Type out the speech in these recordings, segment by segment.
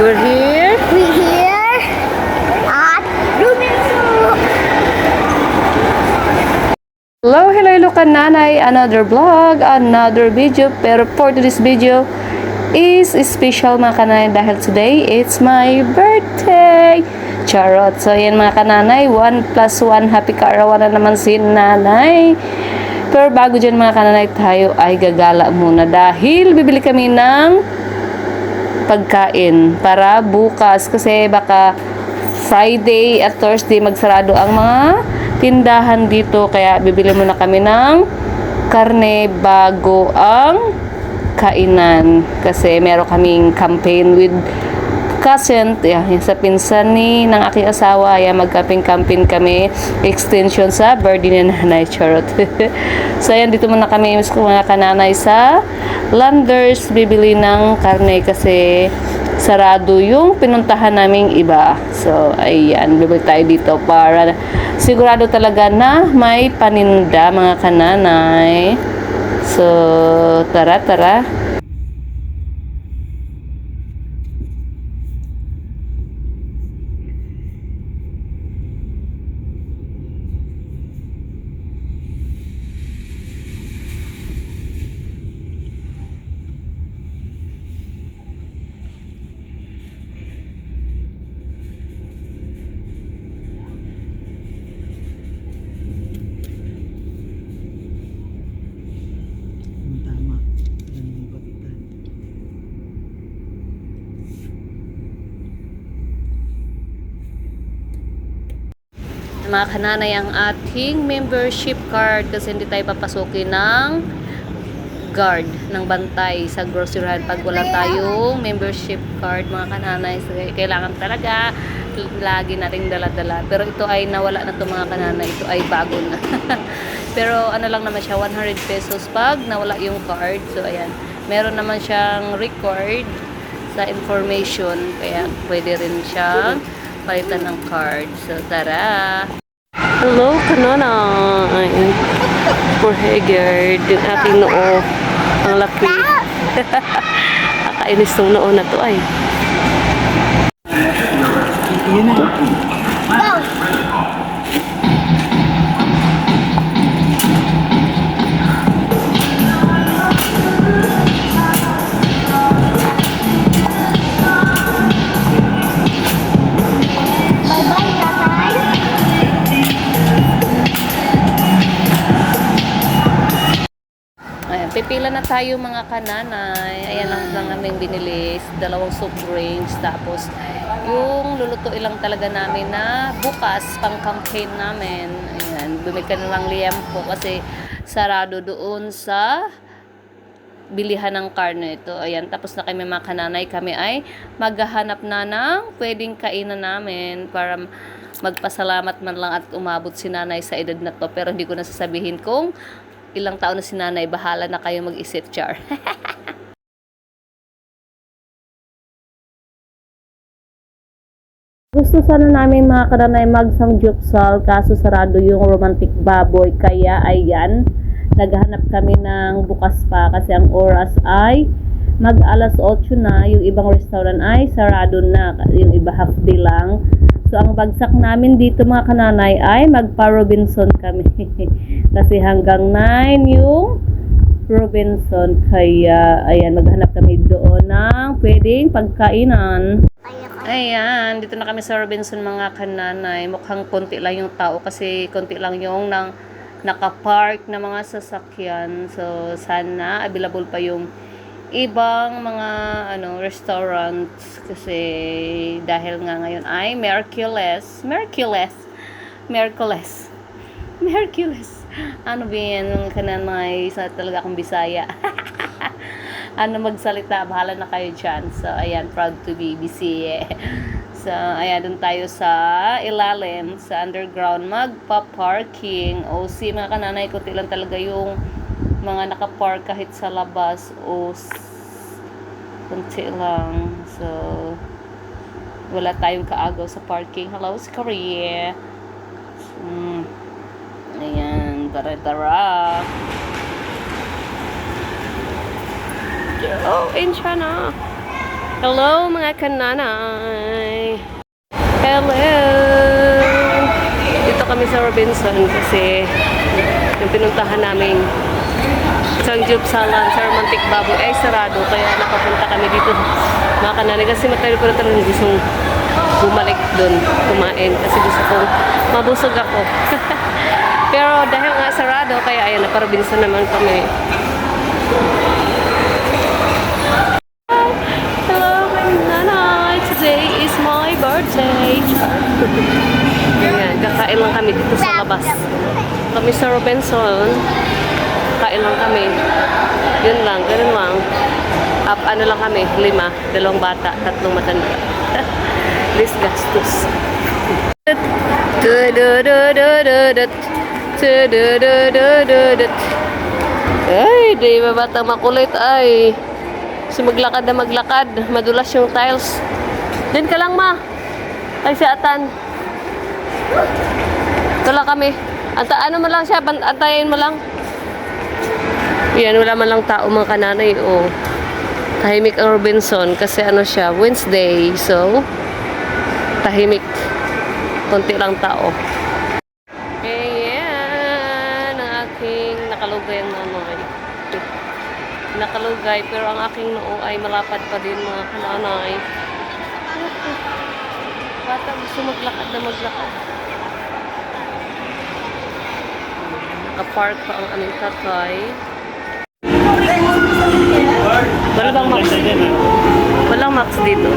We're here. We here at Rubenso. Hello Kananay, another vlog, another video. Pero for today's video is special mga kananay dahil today it's my birthday. Charot. So yan mga kananay, 1 plus 1 happy kaarawan na naman si nanay. Pero bago dyan mga kananay, tayo ay gagala muna dahil bibili kami ng pagkain para bukas kasi baka Friday at Thursday magsarado ang mga tindahan dito, kaya bibili muna kami ng karne bago ang kainan kasi meron kaming campaign with cousin, yung sa pinsan ng aking asawa, mag-camping kami, extension sa birthday ni nanay. Charot. So ayan, dito muna kami mga kananay sa Landers bibili ng karne kasi sarado yung pinuntahan naming iba. So ayan, bibili tayo dito para sigurado talaga na may paninda mga kananay. So tara. Tama. Yan yung batikan. Mga kananay, ang ating membership card kasi hindi tayo papasukin ng guard ng bantay sa groceryhan pag wala tayong membership card mga kananay. So, kailangan talaga lagi nating dala-dala, pero ito ay nawala na to mga kananay, ito ay bago na. Pero ano lang naman siya, 100 pesos pag nawala yung card. So ayan, meron naman siyang record sa information, kaya pwede rin siyang palitan ng card. So tara. Hello kananay, for Haggard yung aking noo, ang laki. Nakainis tong noo na to ay. Yan na. Bye-bye, tatay. Ayan, pipila na tayo mga kananay. Ayan lang aming binili, dalawang soft drinks, tapos yung lulutuin lang talaga namin na bukas pang campaign namin. Ayan, bumili ka na lang liempo kasi sarado doon sa bilihan ng karne ito. Ayan, tapos na kami mga kananay, kami ay maghahanap na ng pwedeng kainan namin para magpasalamat man lang at umabot si nanay sa edad na to. Pero hindi ko na sasabihin kung ilang taon na si nanay, bahala na kayo mag-isip, char. Gusto sana namin mga kananay mag-samgyupsal kaso sarado yung romantic baboy, kaya ayan, naghahanap kami ng bukas pa kasi ang oras ay mag alas 8 na, yung ibang restaurant ay sarado na, yung iba half day lang. So ang bagsak namin dito mga kananay ay magpa-Robinson kami kasi hanggang 9 yung Robinson, kaya ayan, maghanap kami doon ng pwedeng pagkainan. Ayan, dito na kami sa Robinson mga kananay. Mukhang konti lang yung tao kasi konti lang yung nakapark na mga sasakyan. So, sana available pa yung ibang mga restaurants kasi dahil nga ngayon ay Merkules. Ano ba yan? Kananay, sa talaga akong Bisaya. Magsalita, bahala na kayo dyan. So, ayan, proud to be BC. So, ayan, dun tayo sa ilalim, sa underground, magpa-parking. OC, mga kananay, kunti lang talaga yung mga nakapark kahit sa labas. Kunti lang. So, wala tayong kaagaw sa parking. Hello, si Korea. Ayan, tara. Oh, in siya na. Hello mga kananay! Hello! Dito kami sa Robinson kasi yung pinuntahan namin Sanggupsalan sa Romantic Baboy ay sarado kaya nakapunta kami dito mga kananay kasi matagal ko na talagang gustong bumalik doon kumain kasi gusto kong mabusog ako. Pero dahil nga sarado kaya ayan naparabinsan naman kami. Hello my nanay! Today is my birthday! Ayan, kakain lang kami dito sa labas. Kami sa Robinson. Kain lang kami. Yun lang, ganun lang. Ano lang kami, 5, 2 bata, 3 matanda. List gastos. Ay, di ba bata makulit ay. So maglakad na maglakad, madulas yung tiles. Din ka lang ma. Ay si Atan. Tula kami. Ano mo lang siya, antayin mo lang. Yan, wala man lang tao mga kananay. O, tahimik ang Robinson kasi ano siya, Wednesday. So, tahimik. Konti lang tao. Ayan, ang aking nakalugay ang nanay. Nakalugay, pero ang aking noo ay malapad pa din mga kananay. Bata gusto maglakad na maglakad. Nakapark pa ang aming tatay. Wala bang max? Walang max dito.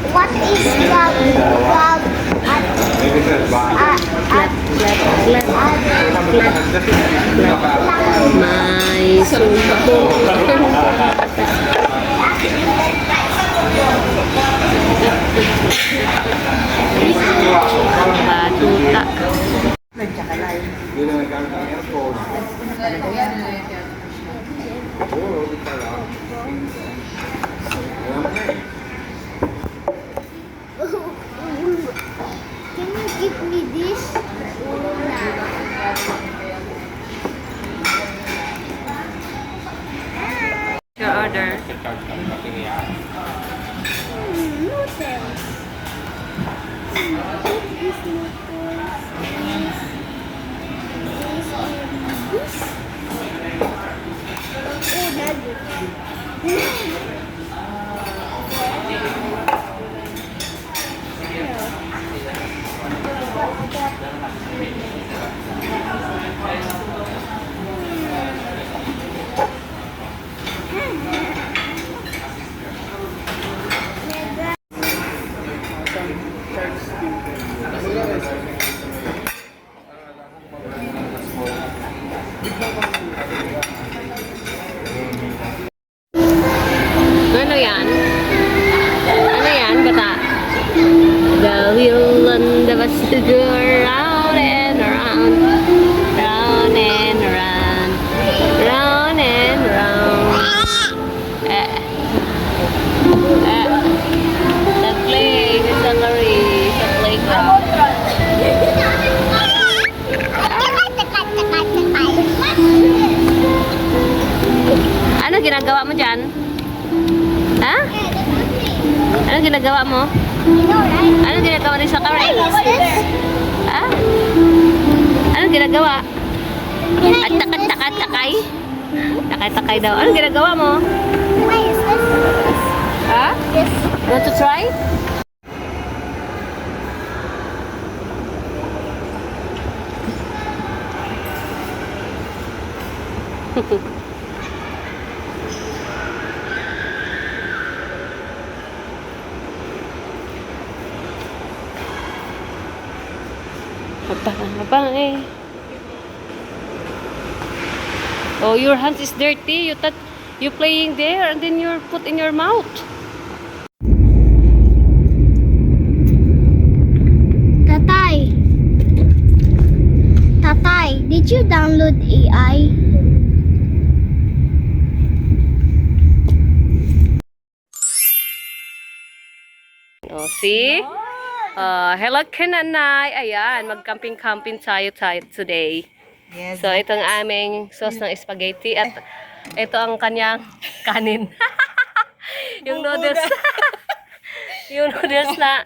What is May sumpong. Batuta. Can you give me this? Your order. Noodles. These noodles. This. Oh, nuggets. Ano yan? Ano yan, bata? The wheel on the bus to go round and around, round and around, round and round. The play, the Zachary, the playground. Ano ginagawa mo dyan? Ha? Ano ginagawa mo? Ano ginagawa ni Zachary? Ha? Ano ginagawa? At takay? Takay daw. Ano ginagawa mo? Ha? Want to try? Bye. Oh, your hands is dirty. You playing there and then you're put in your mouth. Tatay. Tatay, did you download AI? Oh, see? Hello, Kananay. Ayan, mag-camping-camping tayo today. Yes. So, ito ang aming sauce ng spaghetti at ito ang kanyang kanin. Yung noodles. Yung noodles na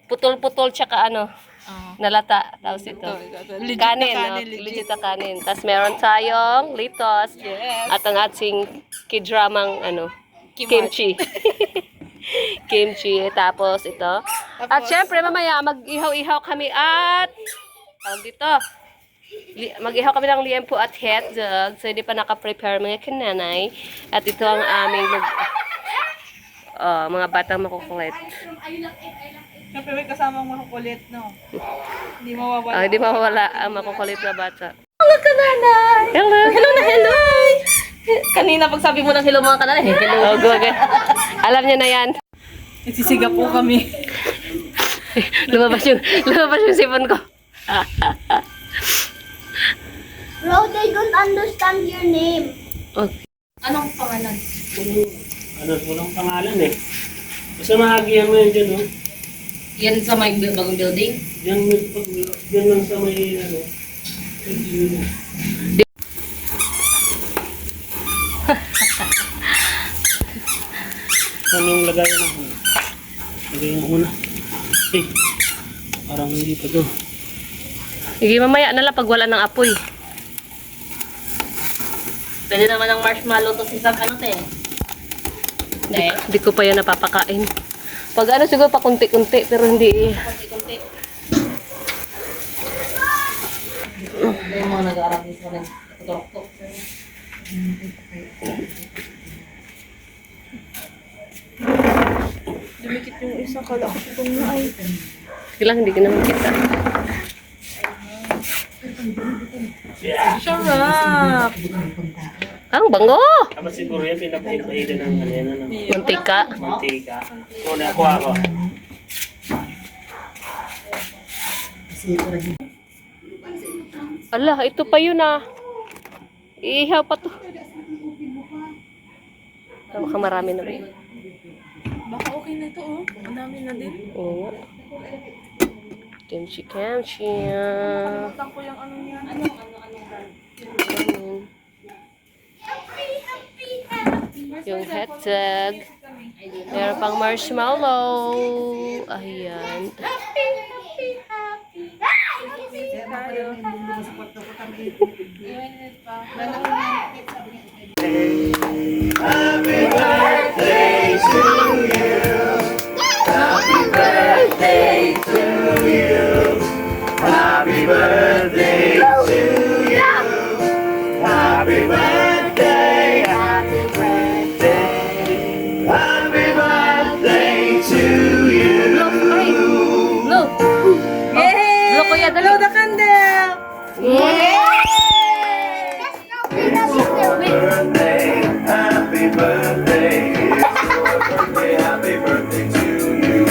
putol-putol tsaka nalata. Tapos ito. Kanin, no? Legit na kanin. Tapos meron tayong litos. Yes. At ang ating kidramang kimchi. Kimchi. Tapos ito. At syempre mamaya mag-ihaw-ihaw kami at tawag dito. Mag-ihaw kami ng liempo at hotdog. So, hindi pa naka-prepare mga kananay. At ito ang aming mga batang makukulit. Siyempre may kasamang makukulit, no? Hindi mawawala. Hindi mawawala ang makukulit na bata. Hello, kananay! Hello! Hello na hello! Kanina pag sabi mo ng hello mga kananay, hello. Oh, go again. Alam niya na yan. Nagsisiga po kami. lumabas yung sipon ko. Bro, they don't understand your name. Okay. Anong pangalan? Walang pangalan eh. Basta mahagihan mo yun dyan, no? Yan sa may bagong building? Yan lang sa may, Anong lagayan ako? Lagayan ko muna. Parang hindi pa to. Sige, mamaya na lang pag wala ng apoy. Pwede naman ng marshmallow to si Sam, ano te? Hindi ko pa yan napapakain. Pag siguro pa kunti-kunti, pero hindi. Kunti-kunti. Yung mga nag-aaral din sa rin. Tutok-tok. Dumikit yung isa, kala ko itong na ay. Sige lang, hindi ko naman kita. Sarap! Ang bango! Tapos siguro yan, pinapaitan ng Mantika. mantika. Una ko ako. Ala, ito pa yun Iihaw pa to. Baka marami na ba yun? Baka okay na ito, oh. Ang dami na din. Oo. Kimchi. Nakalimutan ko yung ano niya. Yung hotdog. Meron pang marshmallow. Ayan. Look! Yay! Look, kuya, dali. Blow the candle! Happy birthday to you.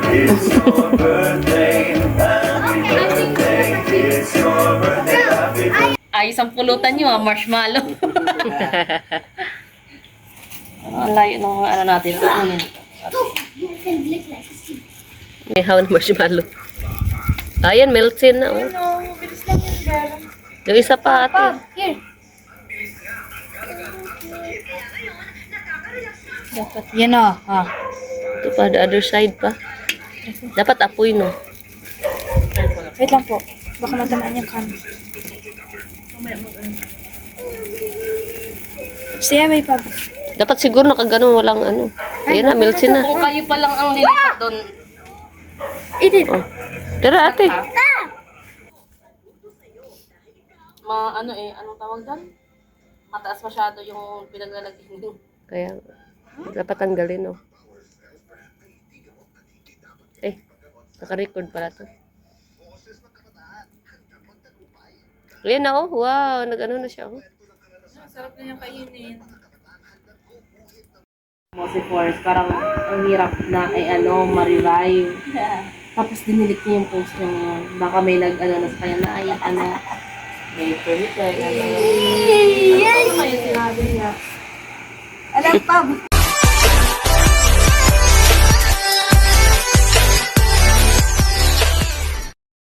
It's your birthday. Happy birthday. It's your birthday. Happy birthday. Ayos ang pulutan nyo marshmallow. Ang layo ng ano natin. Kunin. You can lick like a seed. May hawa na marshmallow. Ayan, melted na. Oh. No, bilis lang yung girl. Yung isa pa ate. Here. Dapat yan o. Ito pa, the other side pa. Dapat apoy, no? Wait lang po. Baka matamaan yung kan. Siya may pag. Dapat siguro nakagano, walang ano. Ayan na, melted na. Kung kayo pa lang ang nilipat doon. Oh. Tara ate. Anong tawag doon? Mataas masyado yung pinaglalagyan nyo. Kaya, dapat tanggalin, no? Naka-record pala to. Ayan na, oh. Wow, nag-ano na siya, oh. Sarap na yung kainin. Mo si Forrest, parang ang hirap na ay ma-revive. Tapos dinilit niya yung post niya ngayon. Baka may nag-ano na sa kanya na ay may permit na ano. Ano naman yung sinabi niya? Alam pa,